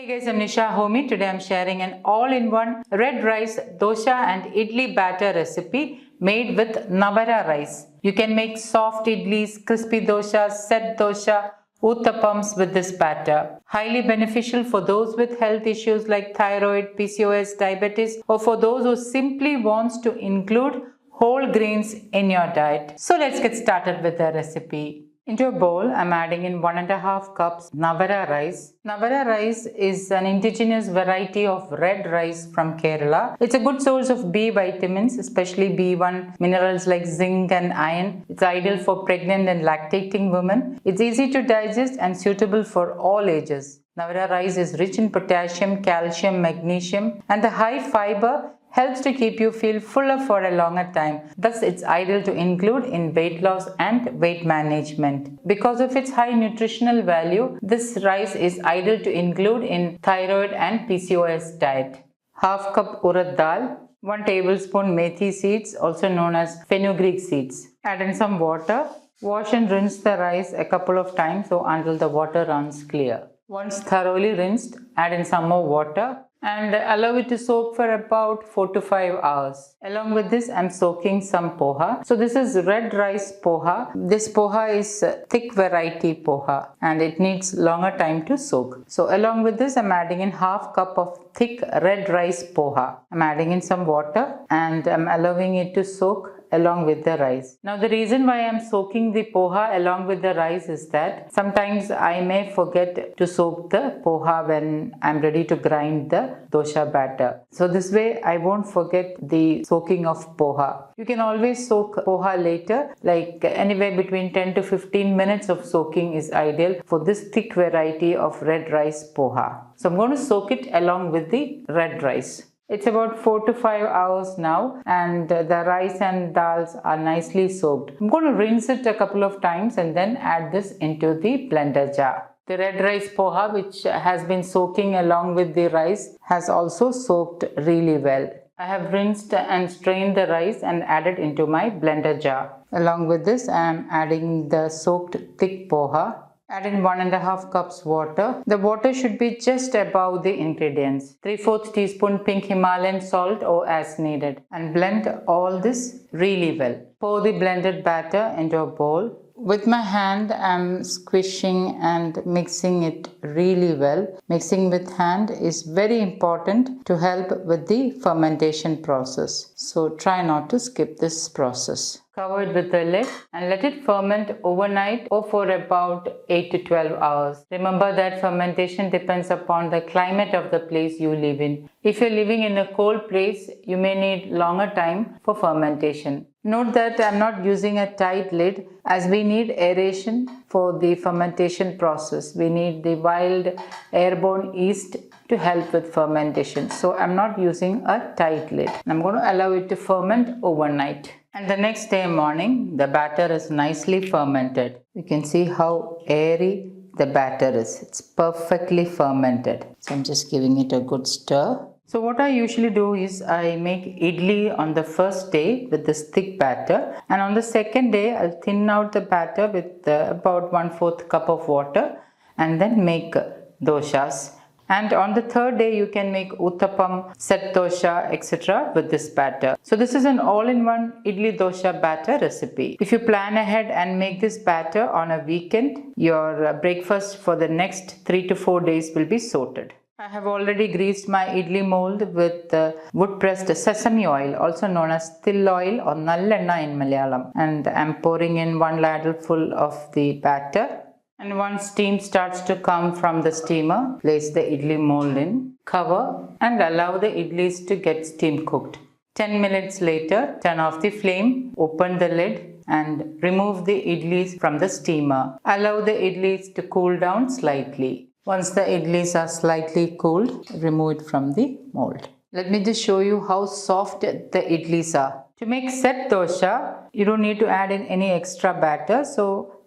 Hey guys, I'm Nisa Homey. Today I'm sharing an all-in-one red rice dosa and idli batter recipe made with Navara rice. You can make soft idlis, crispy dosas, set dosa, uthappams with this batter. Highly beneficial for those with health issues like thyroid, PCOS, diabetes, or for those who simply wants to include whole grains in your diet. So let's get started with the recipe. Into a bowl, I'm adding in 1.5 cups Navara rice. Navara rice is an indigenous variety of red rice from Kerala. It's a good source of B vitamins, especially B1, minerals like zinc and iron. It's ideal for pregnant and lactating women. It's easy to digest and suitable for all ages. Navara rice is rich in potassium, calcium, magnesium, and the high fiber helps to keep you feel fuller for a longer time. Thus, it's ideal to include in weight loss and weight management. Because of its high nutritional value, this rice is ideal to include in thyroid and PCOS diet. Half cup urad dal, 1 tablespoon methi seeds, also known as fenugreek seeds. Add in some water. Wash and rinse the rice a couple of times until the water runs clear. Once thoroughly rinsed, add in some more water and allow it to soak for about 4 to 5 hours. Along with this, I'm soaking some poha. So this is red rice poha. This poha is thick variety poha and it needs longer time to soak. So along with this, I'm adding in half cup of thick red rice poha. I'm adding in some water and I'm allowing it to soak along with the rice. Now the reason why I'm soaking the poha along with the rice is that sometimes I may forget to soak the poha when I'm ready to grind the dosa batter. So this way I won't forget the soaking of poha. You can always soak poha later, like anywhere between 10 to 15 minutes of soaking is ideal for this thick variety of red rice poha. So I'm going to soak it along with the red rice. It's about 4 to 5 hours now and the rice and dals are nicely soaked. I'm going to rinse it a couple of times and then add this into the blender jar. The red rice poha, which has been soaking along with the rice, has also soaked really well. I have rinsed and strained the rice and added into my blender jar. Along with this, I am adding the soaked thick poha. Add in 1.5 cups water. The water should be just above the ingredients. 3/4 teaspoon pink Himalayan salt or as needed. And blend all this really well. Pour the blended batter into a bowl. With my hand, I'm squishing and mixing it really well. Mixing with hand is very important to help with the fermentation process. So try not to skip this process. Cover it with the lid and let it ferment overnight or for about 8 to 12 hours. Remember that fermentation depends upon the climate of the place you live in. If you're living in a cold place, you may need longer time for fermentation. Note that I'm not using a tight lid as we need aeration for the fermentation process. We need the wild airborne yeast to help with fermentation. So I'm not using a tight lid. I'm going to allow it to ferment overnight. And the next day morning, the batter is nicely fermented. You can see how airy the batter is. It's perfectly fermented. So I'm just giving it a good stir. So what I usually do is I make idli on the first day with this thick batter, and on the second day I'll thin out the batter with about 1/4 cup of water and then make dosas. And on the third day you can make uthappam, set dosa, etc. with this batter. So this is an all-in-one idli dosa batter recipe. If you plan ahead and make this batter on a weekend, your breakfast for the next 3 to 4 days will be sorted. I have already greased my idli mold with wood-pressed sesame oil, also known as till oil or nallenna in Malayalam. And I'm pouring in 1 ladle full of the batter. And once steam starts to come from the steamer, place the idli mold in, cover and allow the idlis to get steam cooked. 10 minutes later, turn off the flame, open the lid and remove the idlis from the steamer. Allow the idlis to cool down slightly. Once the idlis are slightly cooled, remove it from the mold. Let me just show you how soft the idlis are. To make set dosa, you don't need to add in any extra batter. So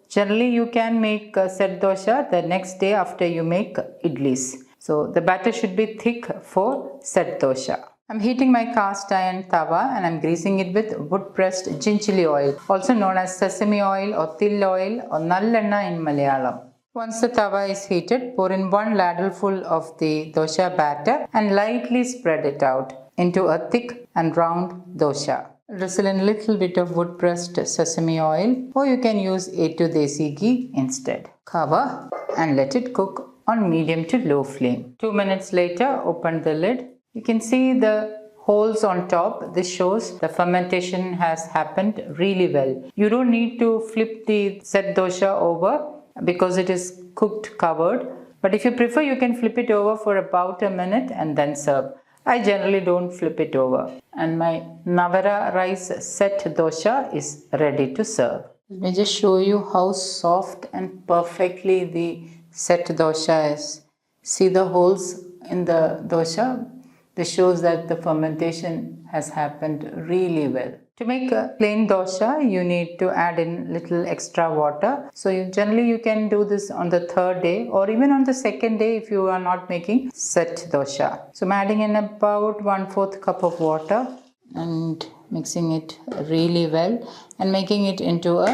generally you can make set dosa the next day after you make idlis. So the batter should be thick for set dosa. I'm heating my cast iron tawa and I'm greasing it with wood-pressed gingerly oil, also known as sesame oil or till oil or nallenna in Malayalam. Once the tawa is heated, pour in 1 ladleful of the dosha batter and lightly spread it out into a thick and round dosha. Drizzle in a little bit of wood pressed sesame oil, or you can use A2 desi ghee instead. Cover and let it cook on medium to low flame. 2 minutes later, open the lid. You can see the holes on top. This shows the fermentation has happened really well. You don't need to flip the set dosha over because it is cooked covered. But if you prefer, you can flip it over for about a minute and then serve. I generally don't flip it over. And my Navara rice set dosha is ready to serve. Let me just show you how soft and perfectly the set dosha is. See the holes in the dosha? This shows that the fermentation has happened really well. To make a plain dosha, you need to add in little extra water. So generally you can do this on the 3rd day or even on the 2nd day if you are not making set dosha. So I'm adding in about 1/4 cup of water and mixing it really well and making it into a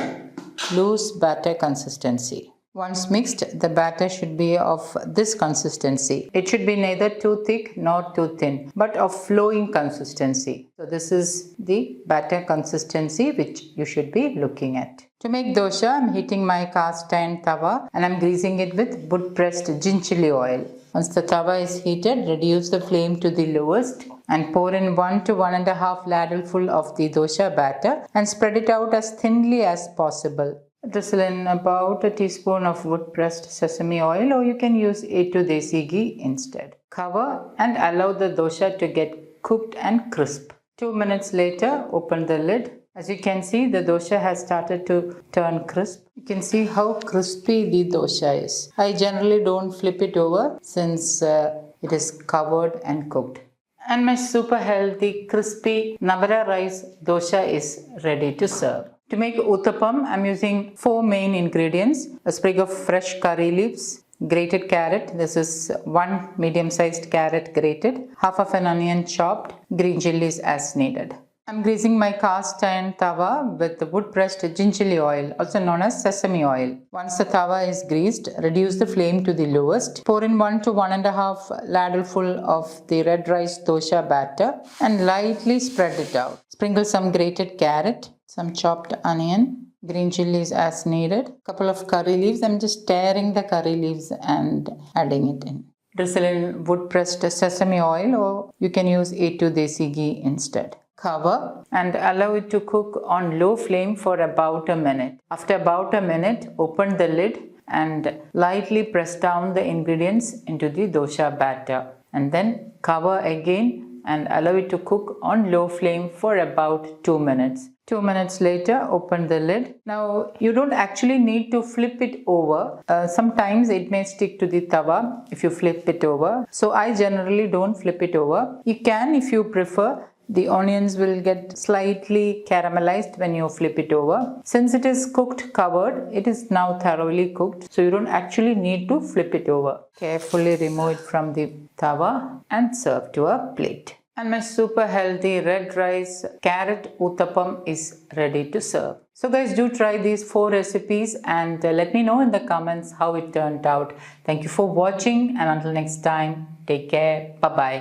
loose batter consistency. Once mixed, the batter should be of this consistency. It should be neither too thick nor too thin, but of flowing consistency. So this is the batter consistency which you should be looking at. To make dosha, I'm heating my cast iron tawa and I'm greasing it with wood pressed gingerly oil. Once the tawa is heated, reduce the flame to the lowest and pour in 1 to 1.5 ladleful of the dosha batter and spread it out as thinly as possible. Drizzle in about a teaspoon of wood pressed sesame oil, or you can use A2 desi ghee instead. Cover and allow the dosha to get cooked and crisp. 2 minutes later, open the lid. As you can see, the dosha has started to turn crisp. You can see how crispy the dosha is. I generally don't flip it over since it is covered and cooked. And my super healthy crispy Navara rice dosha is ready to serve. To make uthappam, I'm using 4 main ingredients: a sprig of fresh curry leaves, grated carrot, this is 1 medium-sized carrot grated, half of an onion chopped, green chilies as needed. I'm greasing my cast iron tawa with wood pressed gingerly oil, also known as sesame oil. Once the tawa is greased, reduce the flame to the lowest. Pour in 1 to 1.5 ladleful of the red rice dosha batter and lightly spread it out. Sprinkle some grated carrot, some chopped onion, green chilies as needed, couple of curry leaves. I'm just tearing the curry leaves and adding it in. Drizzle in wood pressed sesame oil, or you can use A2 desi ghee instead. Cover and allow it to cook on low flame for about a minute. After about a minute, open the lid and lightly press down the ingredients into the dosha batter and then cover again and allow it to cook on low flame for about 2 minutes. 2 minutes later, open the lid. Now, you don't actually need to flip it over. Sometimes it may stick to the tawa if you flip it over. So I generally don't flip it over. You can if you prefer. The onions will get slightly caramelized when you flip it over. Since it is cooked covered, it is now thoroughly cooked. So you don't actually need to flip it over. Carefully remove it from the tawa and serve to a plate. And my super healthy red rice carrot uthappam is ready to serve. So guys, do try these 4 recipes and let me know in the comments how it turned out. Thank you for watching, and until next time, take care. Bye-bye.